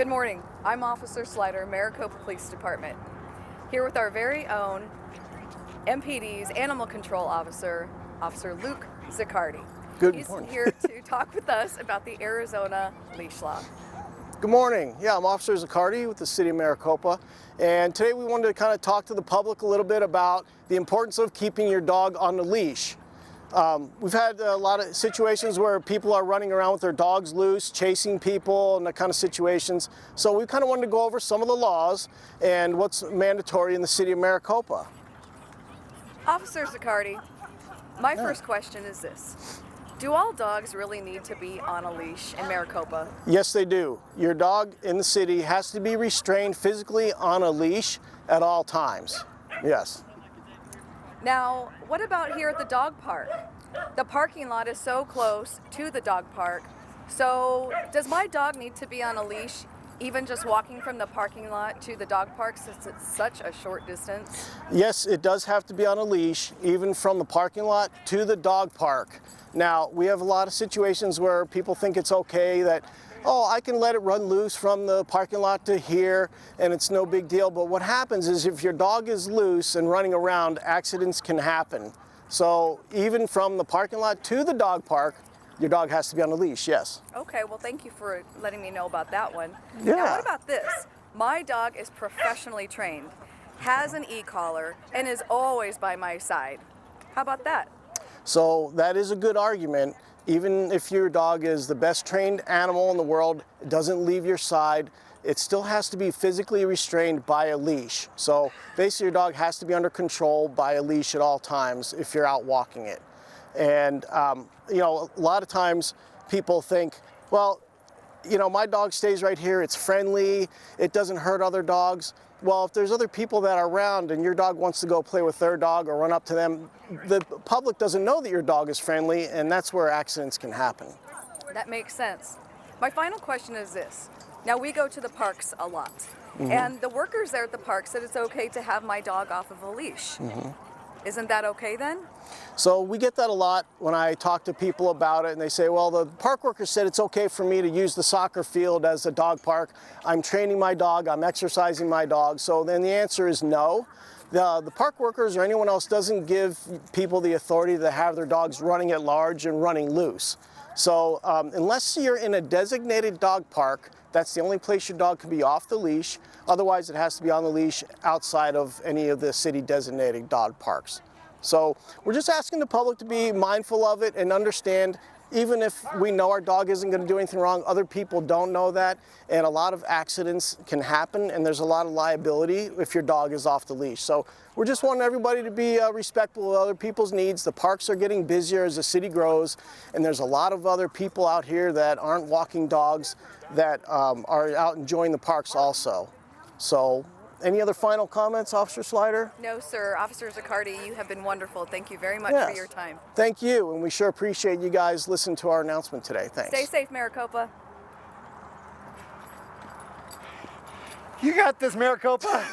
Good morning. I'm Officer Slider, Maricopa Police Department, here with our very own MPD's Animal Control Officer, Officer Luke Ziccardi. Good He's morning. here to talk with us about the Arizona leash law. Good morning. Yeah, I'm Officer Zaccardi with the City of Maricopa, and today we wanted to kind of talk to the public a little bit about the importance of keeping your dog on the leash. We've had a lot of situations where people are running around with their dogs loose, chasing people, and that kind of situations. So we kind of wanted to go over some of the laws and what's mandatory in the City of Maricopa. Officer Ziccardi, my first question is this. Do all dogs really need to be on a leash in Maricopa? Yes, they do. Your dog in the city has to be restrained physically on a leash at all times. Yes. Now, what about here at the dog park? The parking lot is so close to the dog park. So does my dog need to be on a leash even just walking from the parking lot to the dog park since it's such a short distance? Yes, it does have to be on a leash, even from the parking lot to the dog park. Now, we have a lot of situations where people think it's okay that, oh, I can let it run loose from the parking lot to here and it's no big deal. But what happens is if your dog is loose and running around, accidents can happen. So even from the parking lot to the dog park, your dog has to be on a leash, yes. Okay, well, thank you for letting me know about that one. Yeah. Now, what about this? My dog is professionally trained, has an e-collar, and is always by my side. How about that? So that is a good argument. Even if your dog is the best trained animal in the world, it doesn't leave your side, it still has to be physically restrained by a leash. So basically your dog has to be under control by a leash at all times if you're out walking it. And you know, a lot of times people think, well, you know, my dog stays right here, it's friendly, it doesn't hurt other dogs. Well, if there's other people that are around and your dog wants to go play with their dog or run up to them, the public doesn't know that your dog is friendly, and that's where accidents can happen. That makes sense. My final question is this. Now, we go to the parks a lot, and the workers there at the park said it's okay to have my dog off of a leash. Isn't that okay then? So we get that a lot when I talk to people about it, and they say, well, the park worker said it's okay for me to use the soccer field as a dog park. I'm training my dog, I'm exercising my dog. So then the answer is no. The park workers or anyone else doesn't give people the authority to have their dogs running at large and running loose. So unless you're in a designated dog park, that's the only place your dog can be off the leash. Otherwise, it has to be on the leash outside of any of the city designated dog parks. So we're just asking the public to be mindful of it and understand, even if we know our dog isn't going to do anything wrong, other people don't know that, and a lot of accidents can happen, and there's a lot of liability if your dog is off the leash. So we're just wanting everybody to be respectful of other people's needs. The parks are getting busier as the city grows, and there's a lot of other people out here that aren't walking dogs that are out enjoying the parks also. So any other final comments, Officer Slider? No, sir. Officer Zaccardi, you have been wonderful. Thank you very much for your time. Thank you, and we sure appreciate you guys listening to our announcement today. Thanks. Stay safe, Maricopa. You got this, Maricopa.